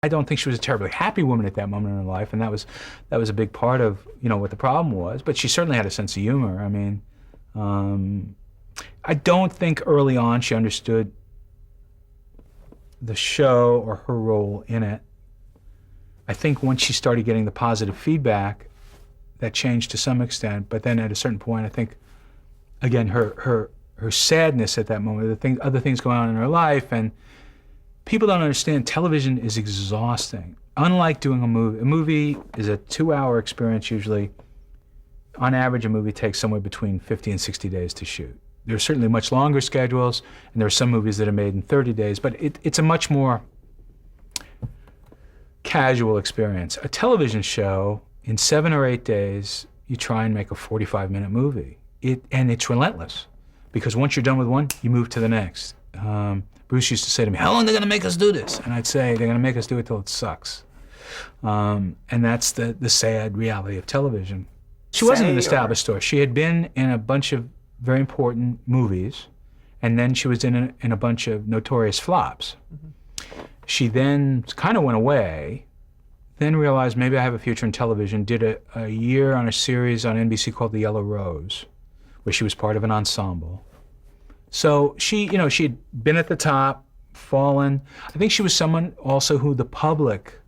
I don't think she was a terribly happy woman at that moment in her life, and that was a big part of, you know, what the problem was. But she certainly had a sense of humor. I mean, I don't think early on she understood the show or her role in it. I think once she started getting the positive feedback, that changed to some extent. But then at a certain point, I think, again, her sadness at that moment, other things going on in her life, and people don't understand television is exhausting. Unlike doing a movie is a 2-hour experience usually. On average, a movie takes somewhere between 50 and 60 days to shoot. There are certainly much longer schedules, and there are some movies that are made in 30 days, but it's a much more casual experience. A television show, in 7 or 8 days, you try and make a 45-minute movie. And it's relentless, because once you're done with one, you move to the next. Bruce used to say to me, how long are they gonna make us do this? And I'd say, they're gonna make us do it till it sucks. And that's the sad reality of television. She wasn't an established star. She had been in a bunch of very important movies, and then she was in a bunch of notorious flops. Mm-hmm. She then kind of went away, then realized maybe I have a future in television, did a year on a series on NBC called The Yellow Rose, where she was part of an ensemble. So she, you know, she had been at the top, fallen. I think she was someone also who the public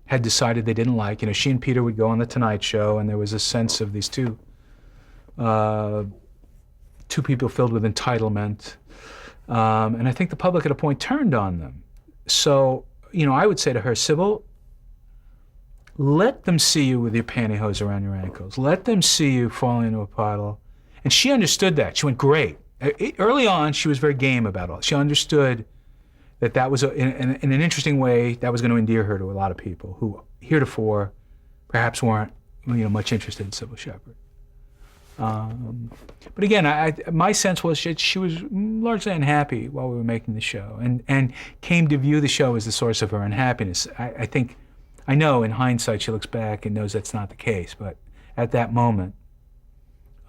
had decided they didn't like. You know, she and Peter would go on The Tonight Show, and there was a sense of these two people filled with entitlement. And I think the public at a point turned on them. So, you know, I would say to her, Cybill, let them see you with your pantyhose around your ankles. Let them see you falling into a puddle. And she understood that. She went, great. Early on, she was very game about it. She understood that was, in an interesting way, that was going to endear her to a lot of people who heretofore perhaps weren't, you know, much interested in Cybill Shepherd. But again, my sense was she was largely unhappy while we were making the show, and came to view the show as the source of her unhappiness. I know in hindsight she looks back and knows that's not the case, but at that moment,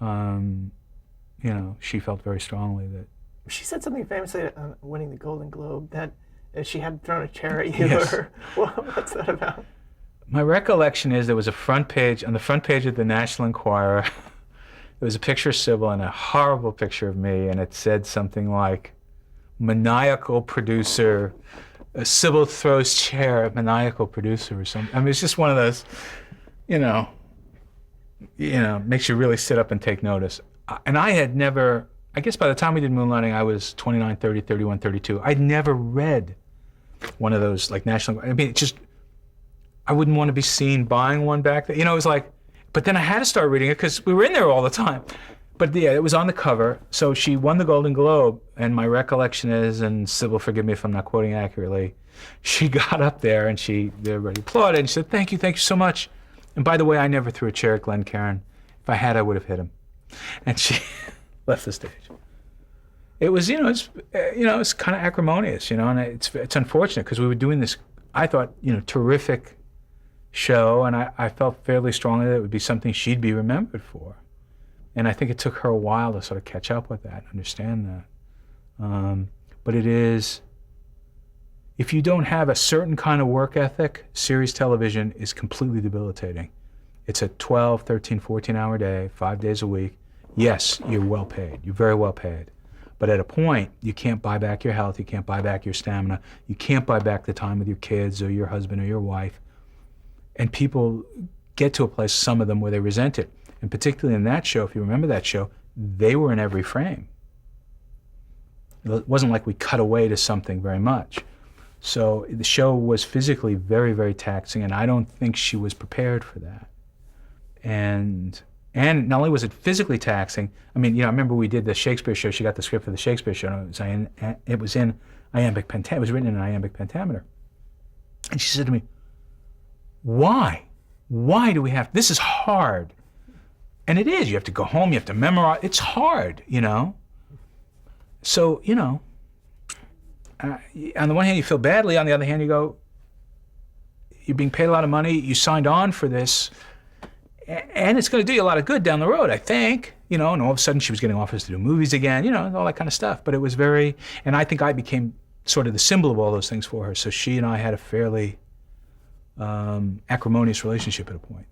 you know, she felt very strongly that. She said something famously on winning the Golden Globe, that she had thrown a chair at you. Yes. Or what's that about? My recollection is there was on the front page of the National Enquirer, there was a picture of Cybill and a horrible picture of me, and it said something like, maniacal producer, Cybill throws chair at maniacal producer or something. I mean, it's just one of those, you know, makes you really sit up and take notice. And I had never, I guess by the time we did Moonlighting, I was 29, 30, 31, 32. I'd never read one of those, like, national, I mean, it just, I wouldn't want to be seen buying one back then. You know, it was like, but then I had to start reading it because we were in there all the time. But yeah, it was on the cover. So she won the Golden Globe, and my recollection is, and Cybill, forgive me if I'm not quoting accurately, she got up there and everybody applauded, and she said, thank you so much. And by the way, I never threw a chair at Gordon Caron. If I had, I would have hit him. And she left the stage. It was, it's kind of acrimonious, and it's unfortunate because we were doing this, I thought, terrific show, and I felt fairly strongly that it would be something she'd be remembered for. And I think it took her a while to sort of catch up with that and understand that. But it is, if you don't have a certain kind of work ethic, series television is completely debilitating. It's a 12, 13, 14-hour day, 5 days a week. Yes, you're well paid. You're very well paid. But at a point, you can't buy back your health, you can't buy back your stamina, you can't buy back the time with your kids or your husband or your wife. And people get to a place, some of them, where they resent it. And particularly in that show, if you remember that show, they were in every frame. It wasn't like we cut away to something very much. So the show was physically very, very taxing, and I don't think she was prepared for that. And not only was it physically taxing, I mean, I remember we did the Shakespeare show, she got the script for the Shakespeare show, and it was in iambic pentameter, it was written in an iambic pentameter. And she said to me, why? Why do we have, this is hard. And it is, you have to go home, you have to memorize, it's hard, So, on the one hand you feel badly, on the other hand you go, you're being paid a lot of money, you signed on for this, and it's going to do you a lot of good down the road, I think, and all of a sudden she was getting offers to do movies again, all that kind of stuff. But it was very, and I think I became sort of the symbol of all those things for her. So she and I had a fairly acrimonious relationship at a point.